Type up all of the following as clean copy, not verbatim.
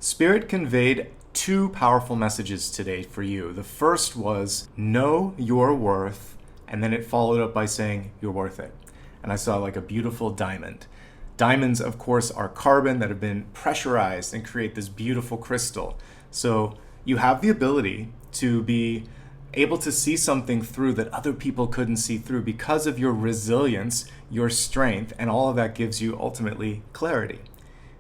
Spirit conveyed two powerful messages today for you. The first was know your worth, and then it followed up by saying you're worth it. And I saw like a beautiful diamond. Diamonds, of course, are carbon that have been pressurized and create this beautiful crystal. So you have the ability to be able to see something through that other people couldn't see through because of your resilience, your strength, and all of that gives you ultimately clarity.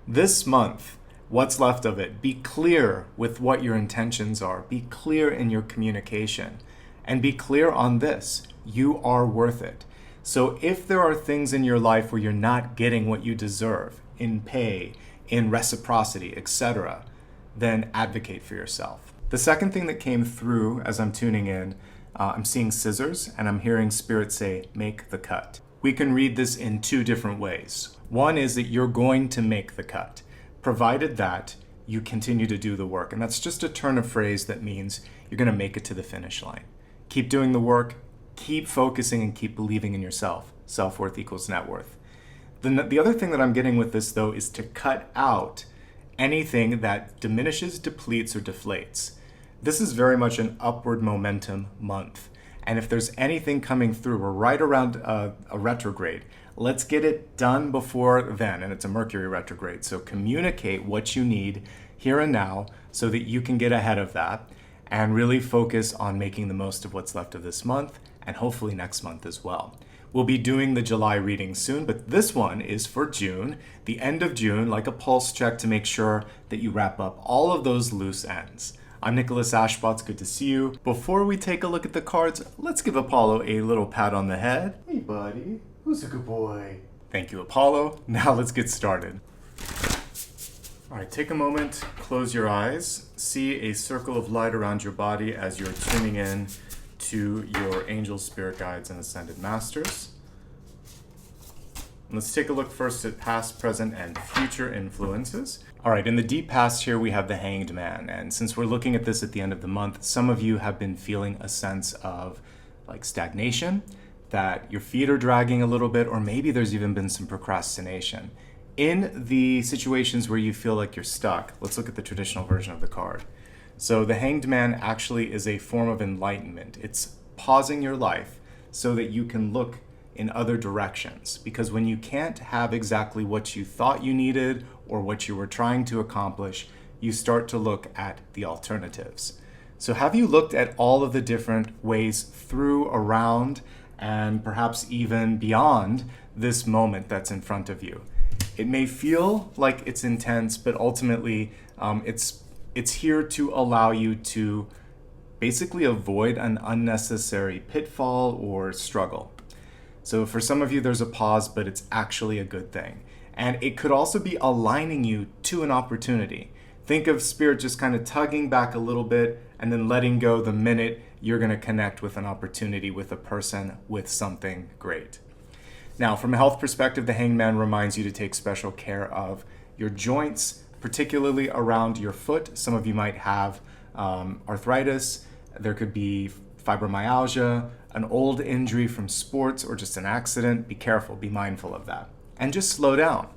This month, what's left of it, be clear with what your intentions are. Be clear in your communication. And be clear on this. You are worth it. So if there are things in your life where you're not getting what you deserve, in pay, in reciprocity, etc., then advocate for yourself. The second thing that came through as I'm tuning in, I'm seeing scissors and I'm hearing Spirit say, make the cut. We can read this in two different ways. One is that you're going to make the cut, provided that you continue to do the work. And that's just a turn of phrase that means you're going to make it to the finish line. Keep doing the work, keep focusing, and keep believing in yourself. Self-worth equals net worth. The other thing that I'm getting with this, though, is to cut out anything that diminishes, depletes, or deflates. This is very much an upward momentum month. And if there's anything coming through, we're right around a retrograde. Let's get it done before then. And it's a Mercury retrograde. So communicate what you need here and now so that you can get ahead of that and really focus on making the most of what's left of this month and hopefully next month as well. We'll be doing the July reading soon, but this one is for June, the end of June, like a pulse check to make sure that you wrap up all of those loose ends. I'm Nicholas Ashbaugh. It's good to see you. Before we take a look at the cards, let's give Apollo a little pat on the head. Hey, buddy. Who's a good boy? Thank you, Apollo. Now let's get started. All right, take a moment, close your eyes, see a circle of light around your body as you're tuning in to your angels, spirit guides, and ascended masters. Let's take a look first at past, present, and future influences. All right, in the deep past here, we have the Hanged Man. And since we're looking at this at the end of the month, some of you have been feeling a sense of like stagnation, that your feet are dragging a little bit, or maybe there's even been some procrastination. In the situations where you feel like you're stuck, let's look at the traditional version of the card. So the Hanged Man actually is a form of enlightenment. It's pausing your life so that you can look in other directions. Because when you can't have exactly what you thought you needed or what you were trying to accomplish, you start to look at the alternatives. So have you looked at all of the different ways through, around, and perhaps even beyond this moment that's in front of you? It may feel like it's intense, but ultimately it's here to allow you to basically avoid an unnecessary pitfall or struggle. So for some of you, there's a pause, but it's actually a good thing. And it could also be aligning you to an opportunity. Think of Spirit just kind of tugging back a little bit and then letting go the minute you're going to connect with an opportunity, with a person, with something great. Now, from a health perspective, the Hanged Man reminds you to take special care of your joints, particularly around your foot. Some of you might have arthritis. There could be fibromyalgia, an old injury from sports, or just an accident. Be careful, be mindful of that. And just slow down.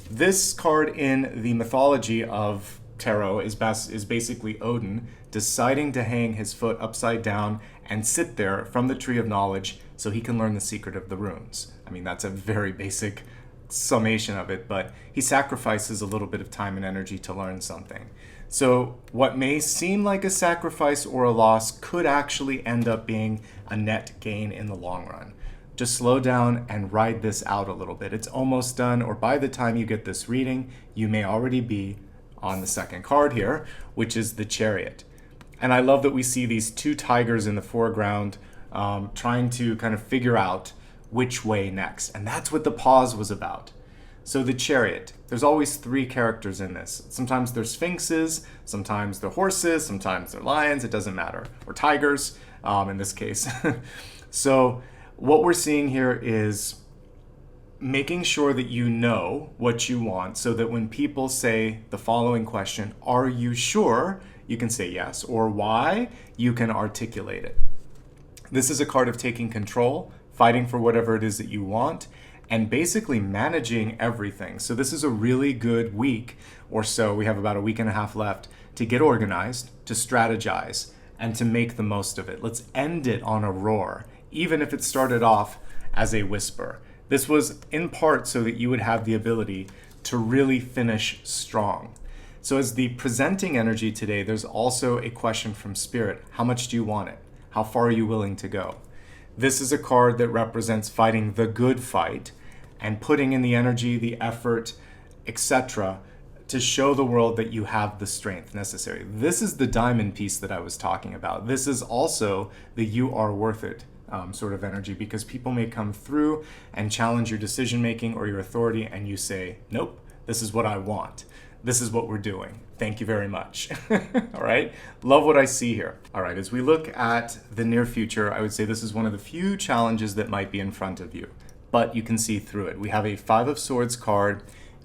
This card in the mythology of tarot is basically Odin deciding to hang his foot upside down and sit there from the tree of knowledge so he can learn the secret of the runes. I mean, that's a very basic summation of it, but he sacrifices a little bit of time and energy to learn something. So what may seem like a sacrifice or a loss could actually end up being a net gain in the long run. Just slow down and ride this out a little bit. It's almost done, or by the time you get this reading, you may already be on the second card here, which is the Chariot. And I love that we see these two tigers in the foreground trying to kind of figure out which way next. And that's what the pause was about. So the Chariot, there's always three characters in this. Sometimes they're sphinxes, sometimes they're horses, sometimes they're lions, it doesn't matter. Or tigers, in this case. So what we're seeing here is making sure that you know what you want so that when people say the following question, are you sure? You can say yes, or why? You can articulate it. This is a card of taking control, fighting for whatever it is that you want, and basically managing everything. So this is a really good week or so. We have about a week and a half left to get organized, to strategize, and to make the most of it. Let's end it on a roar, even if it started off as a whisper. This was in part so that you would have the ability to really finish strong. So as the presenting energy today, there's also a question from Spirit. How much do you want it? How far are you willing to go? This is a card that represents fighting the good fight and putting in the energy, the effort, etc., to show the world that you have the strength necessary. This is the diamond piece that I was talking about. This is also the you are worth it sort of energy, because people may come through and challenge your decision making or your authority, and you say, nope, this is what I want. This is what we're doing. Thank you very much. All right. Love what I see here. All right. As we look at the near future, I would say this is one of the few challenges that might be in front of you, but you can see through it. We have a Five of Swords card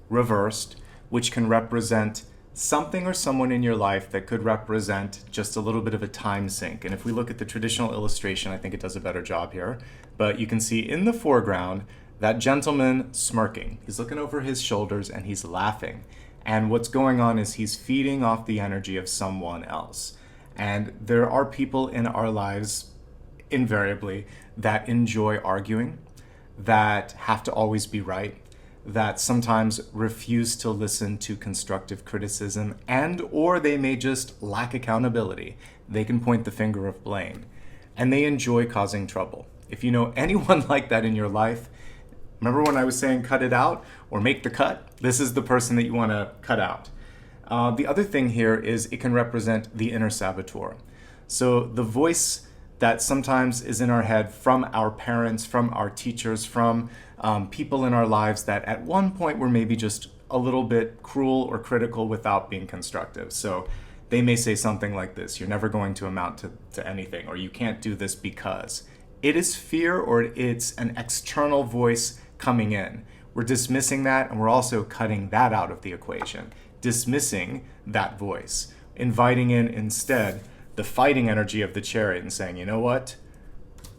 reversed, which can represent something or someone in your life that could represent just a little bit of a time sink. And if we look at the traditional illustration, I think it does a better job here. But you can see in the foreground, that gentleman smirking. He's looking over his shoulders and he's laughing. And what's going on is he's feeding off the energy of someone else. And there are people in our lives, invariably, that enjoy arguing, that have to always be right, that sometimes refuse to listen to constructive criticism, and or they may just lack accountability. They can point the finger of blame, and they enjoy causing trouble. If you know anyone like that in your life, remember when I was saying cut it out or make the cut? This is the person that you want to cut out. The other thing here is it can represent the inner saboteur. So the voice that sometimes is in our head from our parents, from our teachers, from people in our lives that at one point were maybe just a little bit cruel or critical without being constructive. So they may say something like this: you're never going to amount to anything, or you can't do this because. It is fear, or it's an external voice coming in. We're dismissing that, and we're also cutting that out of the equation. Dismissing that voice, inviting in instead the fighting energy of the Chariot and saying, you know what?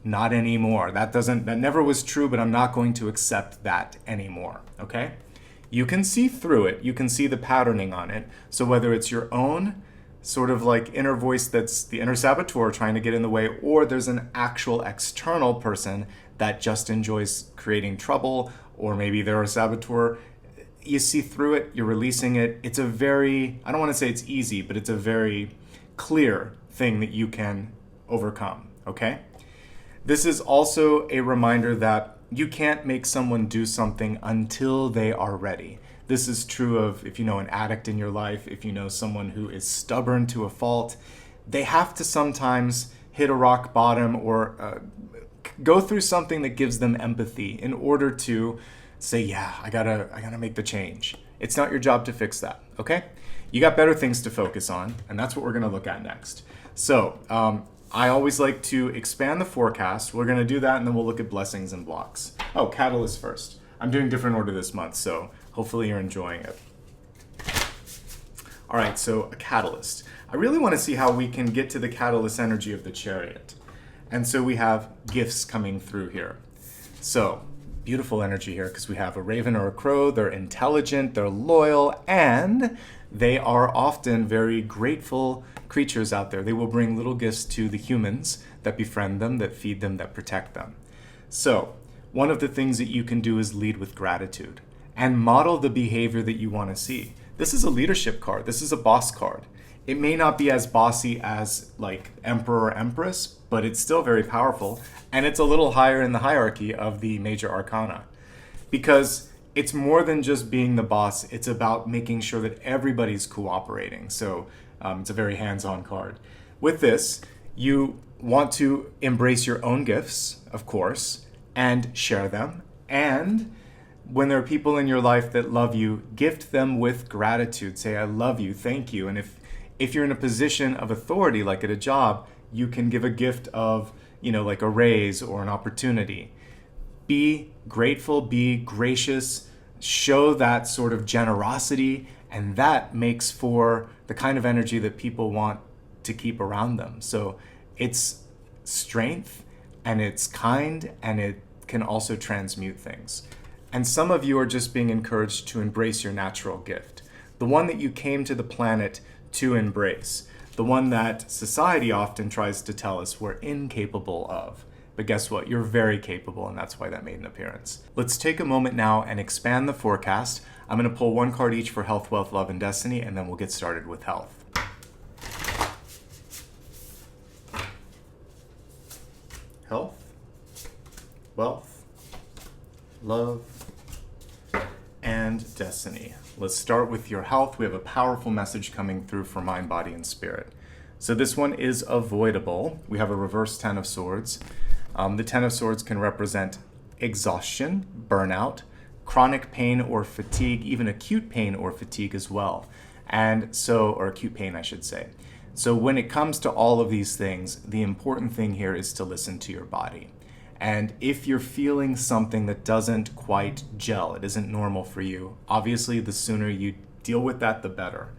Not anymore. That never was true, but I'm not going to accept that anymore. Okay? You can see through it. You can see the patterning on it. So whether it's your own sort of like inner voice that's the inner saboteur trying to get in the way, or there's an actual external person that just enjoys creating trouble, or maybe they're a saboteur, you see through it, you're releasing it. It's a very, I don't want to say it's easy, but it's a very clear thing that you can overcome, okay? This is also a reminder that you can't make someone do something until they are ready. This is true of if you know an addict in your life, if you know someone who is stubborn to a fault. They have to sometimes hit a rock bottom or go through something that gives them empathy in order to say, yeah, I gotta make the change. It's not your job to fix that, okay? You got better things to focus on, and that's what we're gonna look at next. So I always like to expand the forecast. We're gonna do that, and then we'll look at blessings and blocks. Oh, catalyst first. I'm doing different order this month, so hopefully you're enjoying it. All right, so a catalyst. I really want to see how we can get to the catalyst energy of the Chariot. And so we have gifts coming through here. So beautiful energy here, because we have a raven or a crow. They're intelligent, they're loyal, and they are often very grateful creatures out there. They will bring little gifts to the humans that befriend them, that feed them, that protect them. So one of the things that you can do is lead with gratitude and model the behavior that you want to see. This is a leadership card. This is a boss card. It may not be as bossy as like Emperor or Empress, but it's still very powerful. And it's a little higher in the hierarchy of the major arcana, because it's more than just being the boss. It's about making sure that everybody's cooperating. So it's a very hands-on card. With this, you want to embrace your own gifts, of course, and share them. And when there are people in your life that love you, gift them with gratitude. Say, I love you, thank you. And if you're in a position of authority, like at a job, you can give a gift of, like a raise or an opportunity. Be grateful, be gracious, show that sort of generosity, and that makes for the kind of energy that people want to keep around them. So it's strength, and it's kind, and it can also transmute things. And some of you are just being encouraged to embrace your natural gift, the one that you came to the planet to embrace, the one that society often tries to tell us we're incapable of. But guess what? You're very capable, and that's why that made an appearance. Let's take a moment now and expand the forecast. I'm going to pull one card each for health, wealth, love, and destiny, and then we'll get started with health. Health, wealth, love, and destiny. Let's start with your health. We have a powerful message coming through for mind, body, and spirit. So this one is avoidable. We have a reverse Ten of Swords. The Ten of Swords can represent exhaustion, burnout, chronic pain or fatigue, even acute pain or fatigue as well. Or acute pain, I should say. So when it comes to all of these things, the important thing here is to listen to your body. And if you're feeling something that doesn't quite gel, it isn't normal for you, obviously the sooner you deal with that, the better.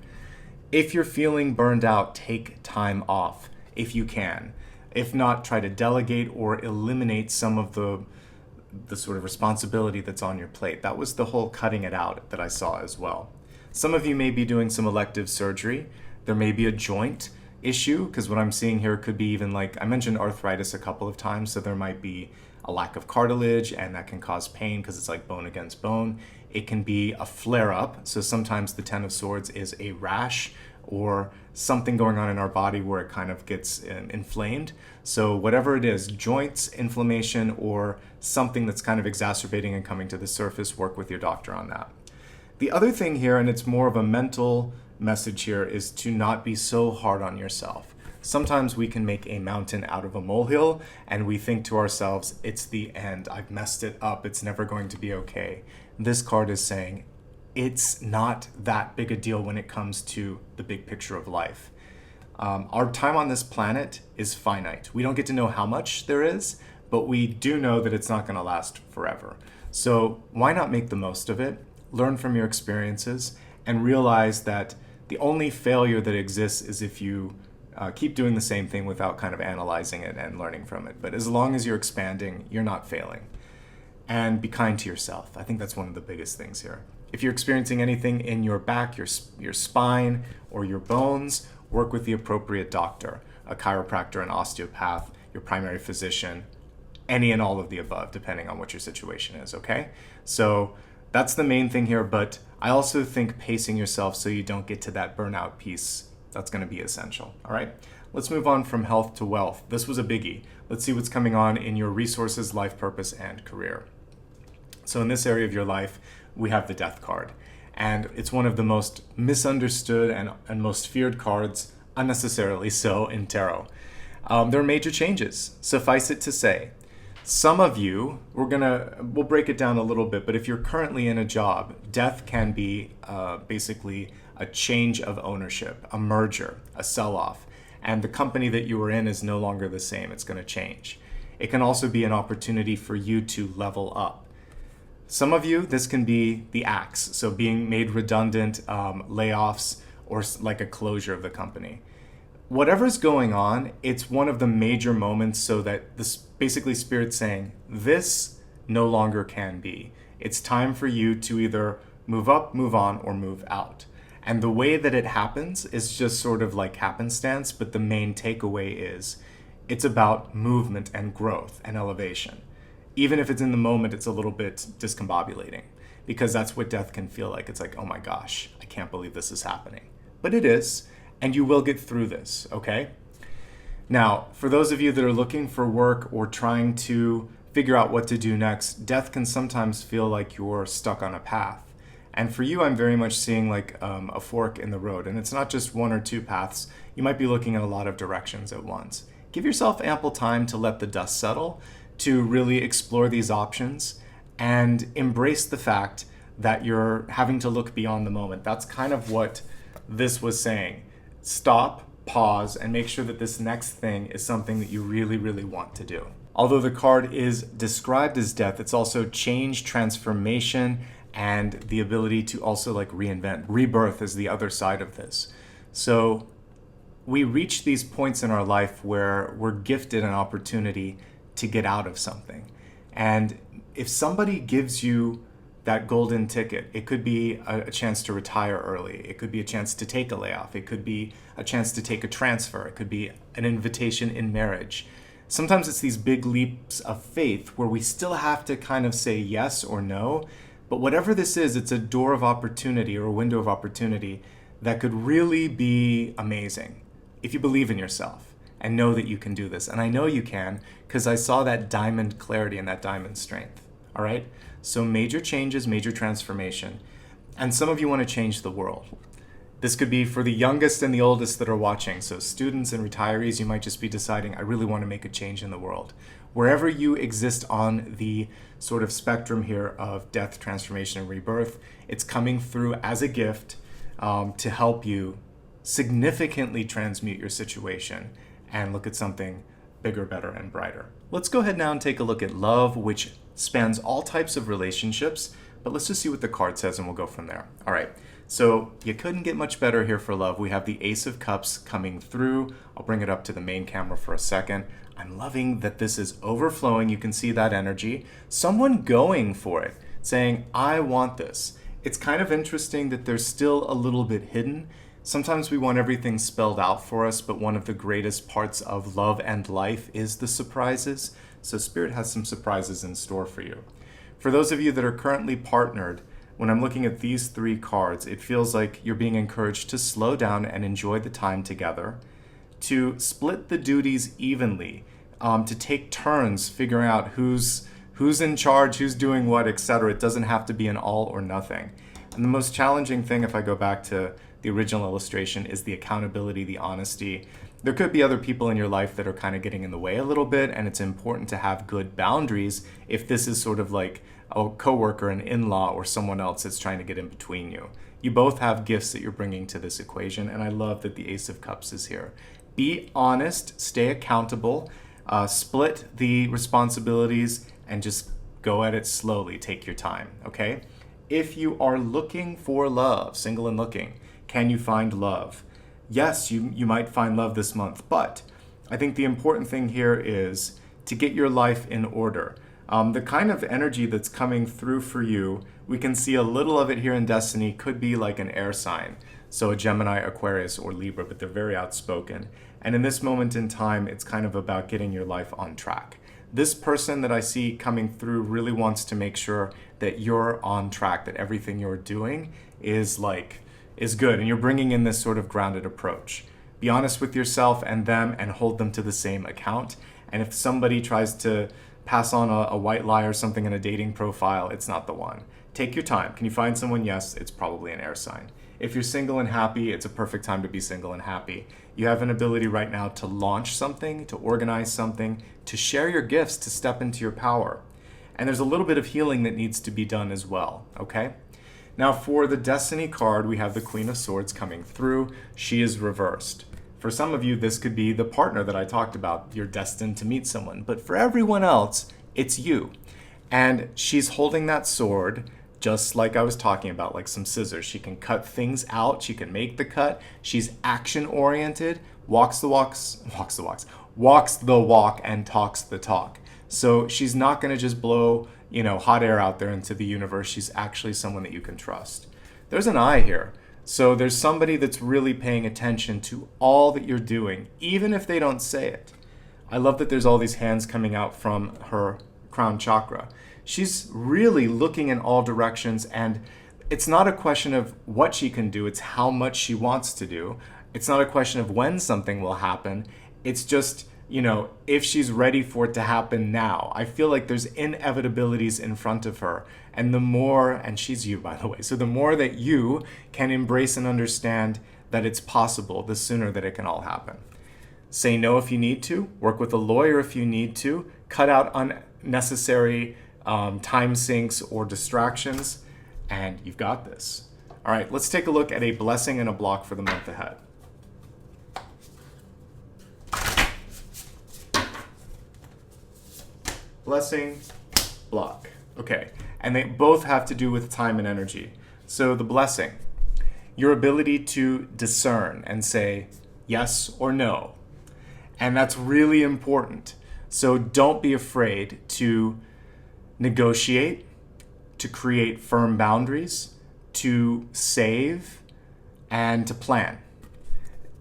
If you're feeling burned out, take time off if you can. If not, try to delegate or eliminate some of the sort of responsibility that's on your plate. That was the whole cutting it out that I saw as well. Some of you may be doing some elective surgery. There may be a joint issue, because what I'm seeing here could be even like, I mentioned arthritis a couple of times, so there might be a lack of cartilage, and that can cause pain because it's like bone against bone. It can be a flare-up, so sometimes the Ten of Swords is a rash or something going on in our body where it kind of gets inflamed. So whatever it is, joints, inflammation, or something that's kind of exacerbating and coming to the surface, work with your doctor on that. The other thing here, and it's more of a mental message here, is to not be so hard on yourself. Sometimes we can make a mountain out of a molehill, and we think to ourselves, it's the end, I've messed it up, it's never going to be okay. This card is saying, it's not that big a deal when it comes to the big picture of life. Our time on this planet is finite. We don't get to know how much there is, but we do know that it's not going to last forever. So why not make the most of it, learn from your experiences, and realize that the only failure that exists is if you keep doing the same thing without kind of analyzing it and learning from it. But as long as you're expanding, you're not failing. And be kind to yourself. I think that's one of the biggest things here. If you're experiencing anything in your back, your spine, or your bones, work with the appropriate doctor, a chiropractor, an osteopath, your primary physician, any and all of the above, depending on what your situation is, okay? So that's the main thing here, but I also think pacing yourself so you don't get to that burnout piece, that's going to be essential, all right? Let's move on from health to wealth. This was a biggie. Let's see what's coming on in your resources, life purpose, and career. So in this area of your life, we have the Death card. And it's one of the most misunderstood and most feared cards, unnecessarily so, in tarot. There are major changes. Suffice it to say, some of you, we'll break it down a little bit, but if you're currently in a job, death can be basically a change of ownership, a merger, a sell-off, and the company that you were in is no longer the same. It's going to change. It can also be an opportunity for you to level up. Some of you, this can be the axe, so being made redundant, layoffs, or like a closure of the company. Whatever's going on, it's one of the major moments so that this basically Spirit's saying, this no longer can be. It's time for you to either move up, move on, or move out. And the way that it happens is just sort of like happenstance, but the main takeaway is it's about movement and growth and elevation. Even if it's in the moment, it's a little bit discombobulating because that's what death can feel like. It's like, oh my gosh, I can't believe this is happening. But it is, and you will get through this, okay? Now, for those of you that are looking for work or trying to figure out what to do next, death can sometimes feel like you're stuck on a path. And for you, I'm very much seeing like a fork in the road. And it's not just one or two paths. You might be looking at a lot of directions at once. Give yourself ample time to let the dust settle, to really explore these options and embrace the fact that you're having to look beyond the moment. That's kind of what this was saying. Stop, pause, and make sure that this next thing is something that you really, really want to do. Although the card is described as death, it's also change, transformation, and the ability to also like reinvent. Rebirth is the other side of this. So we reach these points in our life where we're gifted an opportunity to get out of something. And if somebody gives you that golden ticket. It could be a chance to retire early. It could be a chance to take a layoff. It could be a chance to take a transfer. It could be an invitation in marriage. Sometimes it's these big leaps of faith where we still have to kind of say yes or no. But whatever this is, it's a door of opportunity or a window of opportunity that could really be amazing if you believe in yourself and know that you can do this. And I know you can because I saw that diamond clarity and that diamond strength. All right? So major changes, major transformation. And some of you want to change the world. This could be for the youngest and the oldest that are watching. So students and retirees, you might just be deciding, I really want to make a change in the world. Wherever you exist on the sort of spectrum here of death, transformation, and rebirth, it's coming through as a gift to help you significantly transmute your situation and look at something bigger, better, and brighter. Let's go ahead now and take a look at love, which spans all types of relationships, but let's just see what the card says and we'll go from there. All right, so you couldn't get much better here for love. We have the Ace of Cups coming through. I'll bring it up to the main camera for a second. I'm loving that this is overflowing. You can see that energy. Someone going for it, saying, I want this. It's kind of interesting that there's still a little bit hidden. Sometimes we want everything spelled out for us, but one of the greatest parts of love and life is the surprises. So Spirit has some surprises in store for you. For those of you that are currently partnered, when I'm looking at these three cards, it feels like you're being encouraged to slow down and enjoy the time together, to split the duties evenly, to take turns figuring out who's in charge, who's doing what, etc. It doesn't have to be an all or nothing. And the most challenging thing, if I go back to the original illustration, is the accountability, the honesty. There could be other people in your life that are kind of getting in the way a little bit, and it's important to have good boundaries if this is sort of like a coworker, an in-law, or someone else that's trying to get in between you. You both have gifts that you're bringing to this equation, and I love that the Ace of Cups is here. Be honest, stay accountable, split the responsibilities, and just go at it slowly. Take your time, okay? If you are looking for love, single and looking, can you find love? Yes, you might find love this month, but I think the important thing here is to get your life in order. The kind of energy that's coming through for you, we can see a little of it here in Destiny, could be like an air sign. So a Gemini, Aquarius, or Libra, but they're very outspoken. And in this moment in time, it's kind of about getting your life on track. This person that I see coming through really wants to make sure that you're on track, that everything you're doing is good, and you're bringing in this sort of grounded approach. Be honest with yourself and them and hold them to the same account. And if somebody tries to pass on a white lie or something in a dating profile, it's not the one. Take your time. Can you find someone? Yes, it's probably an air sign. If you're single and happy, it's a perfect time to be single and happy. You have an ability right now to launch something, to organize something, to share your gifts, to step into your power. And there's a little bit of healing that needs to be done as well, okay? Now for the Destiny card, we have the Queen of Swords coming through. She is reversed. For some of you, this could be the partner that I talked about. You're destined to meet someone. But for everyone else, it's you. And she's holding that sword, just like I was talking about, like some scissors. She can cut things out. She can make the cut. She's action-oriented, walks the walk, and talks the talk. So she's not going to just blow, hot air out there into the universe. She's actually someone that you can trust. There's an eye here. So there's somebody that's really paying attention to all that you're doing, even if they don't say it. I love that there's all these hands coming out from her crown chakra. She's really looking in all directions, and it's not a question of what she can do, it's how much she wants to do. It's not a question of when something will happen. It's just, if she's ready for it to happen now. I feel like there's inevitabilities in front of her. And the more, and she's you, by the way, so the more that you can embrace and understand that it's possible, the sooner that it can all happen. Say no if you need to, work with a lawyer if you need to, cut out unnecessary time sinks or distractions, and you've got this. All right, let's take a look at a blessing and a block for the month ahead. Blessing, block. Okay, and they both have to do with time and energy. So the blessing, your ability to discern and say yes or no. And that's really important. So don't be afraid to negotiate, to create firm boundaries, to save, and to plan.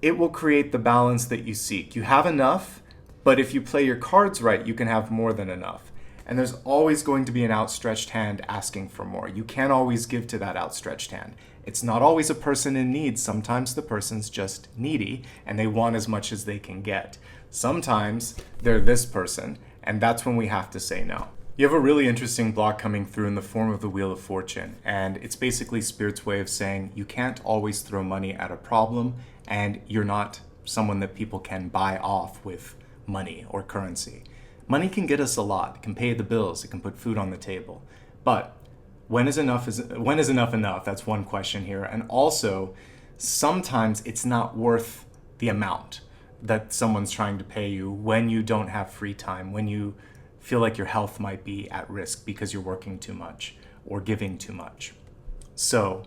It will create the balance that you seek. You have enough, but if you play your cards right, you can have more than enough. And there's always going to be an outstretched hand asking for more. You can't always give to that outstretched hand. It's not always a person in need. Sometimes the person's just needy and they want as much as they can get. Sometimes they're this person, and that's when we have to say no. You have a really interesting block coming through in the form of the Wheel of Fortune, and it's basically Spirit's way of saying you can't always throw money at a problem, and you're not someone that people can buy off with money or currency. Money can get us a lot. It can pay the bills. It can put food on the table. But when is enough enough? That's one question here. And also, sometimes it's not worth the amount that someone's trying to pay you when you don't have free time, when you feel like your health might be at risk because you're working too much or giving too much. So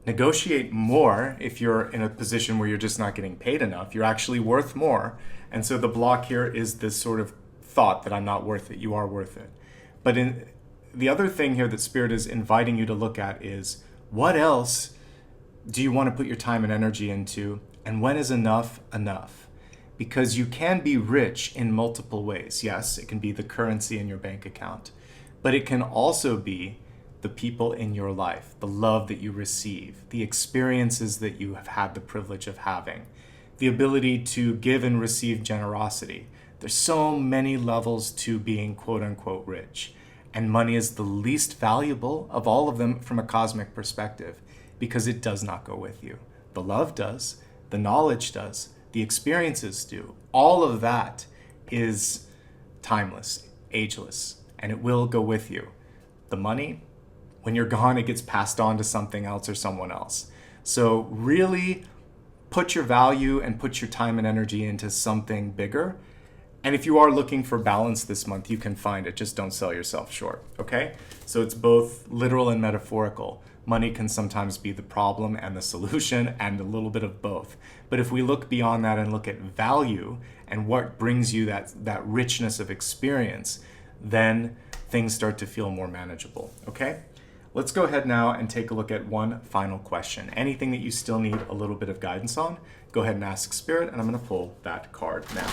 negotiate more if you're in a position where you're just not getting paid enough. You're actually worth more. And so the block here is this sort of thought that I'm not worth it. You are worth it. But in the other thing here that Spirit is inviting you to look at is, what else do you want to put your time and energy into? And when is enough enough? Because you can be rich in multiple ways. Yes, it can be the currency in your bank account, but it can also be the people in your life, the love that you receive, the experiences that you have had the privilege of having, the ability to give and receive generosity. There's so many levels to being quote unquote rich, and money is the least valuable of all of them from a cosmic perspective because it does not go with you. The love does, the knowledge does, the experiences do. All of that is timeless, ageless, and it will go with you. The money, when you're gone, it gets passed on to something else or someone else. So really put your value and put your time and energy into something bigger. And if you are looking for balance this month, you can find it. Just don't sell yourself short, okay? So it's both literal and metaphorical. Money can sometimes be the problem and the solution and a little bit of both. But if we look beyond that and look at value and what brings you that richness of experience, then things start to feel more manageable, okay? Let's go ahead now and take a look at one final question. Anything that you still need a little bit of guidance on, go ahead and ask Spirit, and I'm going to pull that card now.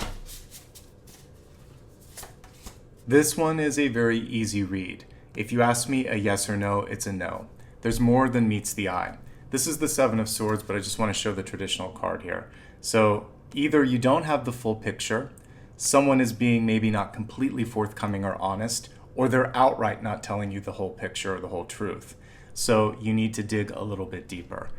This one is a very easy read. If you ask me a yes or no, it's a no. There's more than meets the eye. This is the Seven of Swords, but I just want to show the traditional card here. So either you don't have the full picture, someone is being maybe not completely forthcoming or honest, or they're outright not telling you the whole picture or the whole truth. So you need to dig a little bit deeper.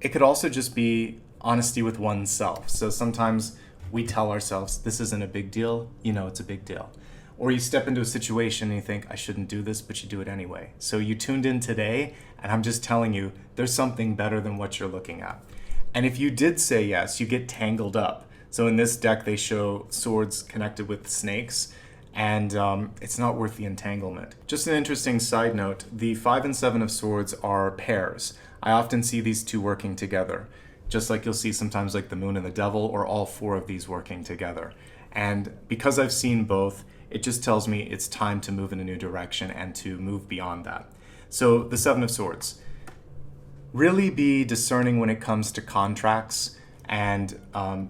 It could also just be honesty with oneself. So sometimes we tell ourselves, this isn't a big deal, you know it's a big deal. Or you step into a situation and you think, I shouldn't do this, but you do it anyway. So you tuned in today, and I'm just telling you, there's something better than what you're looking at. And if you did say yes, you get tangled up. So in this deck, they show swords connected with snakes, and it's not worth the entanglement. Just an interesting side note, the 5 and 7 of Swords are pairs. I often see these two working together, just like you'll see sometimes like the Moon and the Devil, or all 4 of these working together. And because I've seen both, it just tells me it's time to move in a new direction and to move beyond that. So the 7 of Swords. Really be discerning when it comes to contracts, and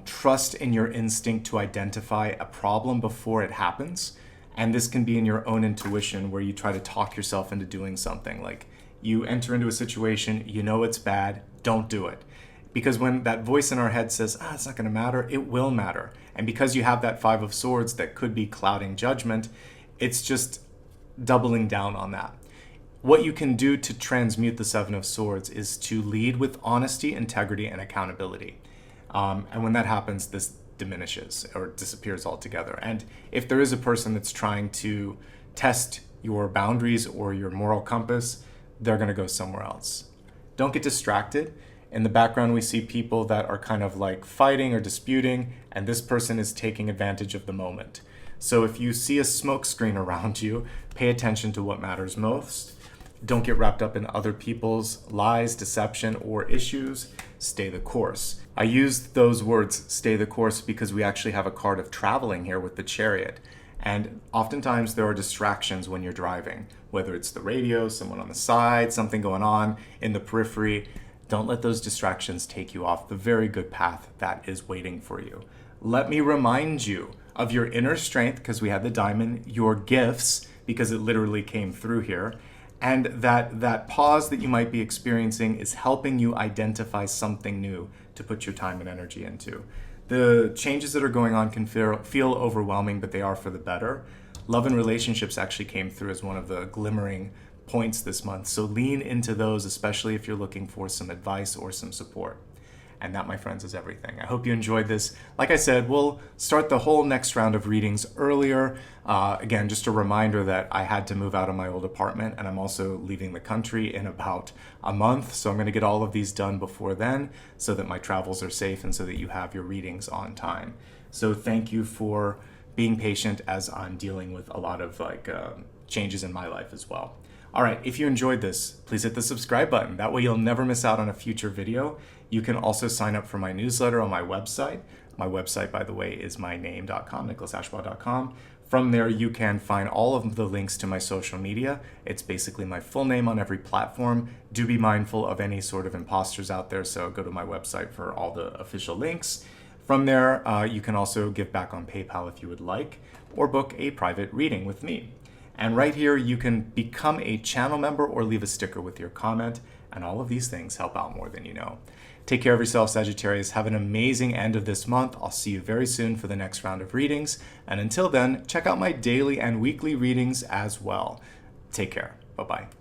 trust in your instinct to identify a problem before it happens. And this can be in your own intuition, where you try to talk yourself into doing something. Like you enter into a situation, you know it's bad, don't do it. Because when that voice in our head says, it's not going to matter, it will matter. And because you have that 5 of Swords that could be clouding judgment, it's just doubling down on that. What you can do to transmute the 7 of Swords is to lead with honesty, integrity, and accountability. And when that happens, this diminishes or disappears altogether. And if there is a person that's trying to test your boundaries or your moral compass, they're going to go somewhere else. Don't get distracted. In the background, we see people that are kind of like fighting or disputing, and this person is taking advantage of the moment. So if you see a smoke screen around you, pay attention to what matters most. Don't get wrapped up in other people's lies, deception, or issues. Stay the course. I used those words, stay the course, because we actually have a card of traveling here with the Chariot. And oftentimes there are distractions when you're driving. whether it's the radio, someone on the side, something going on in the periphery. Don't let those distractions take you off the very good path that is waiting for you. Let me remind you of your inner strength, because we had the diamond, your gifts, because it literally came through here, and that pause that you might be experiencing is helping you identify something new to put your time and energy into. The changes that are going on can feel overwhelming, but they are for the better. Love and relationships actually came through as one of the glimmering points this month. So lean into those, especially if you're looking for some advice or some support. And that, my friends, is everything. I hope you enjoyed this. Like I said, we'll start the whole next round of readings earlier. Again, just a reminder that I had to move out of my old apartment, and I'm also leaving the country in about a month. So I'm going to get all of these done before then so that my travels are safe and so that you have your readings on time. So thank you for being patient as I'm dealing with a lot of changes in my life as well. All right, if you enjoyed this, please hit the subscribe button. That way you'll never miss out on a future video. You can also sign up for my newsletter on my website. My website, by the way, is myname.com, nicholasashbaugh.com. From there, you can find all of the links to my social media. It's basically my full name on every platform. Do be mindful of any sort of imposters out there, so go to my website for all the official links. From there, you can also give back on PayPal if you would like, or book a private reading with me. And right here, you can become a channel member or leave a sticker with your comment, and all of these things help out more than you know. Take care of yourself, Sagittarius. Have an amazing end of this month. I'll see you very soon for the next round of readings. And until then, check out my daily and weekly readings as well. Take care. Bye-bye.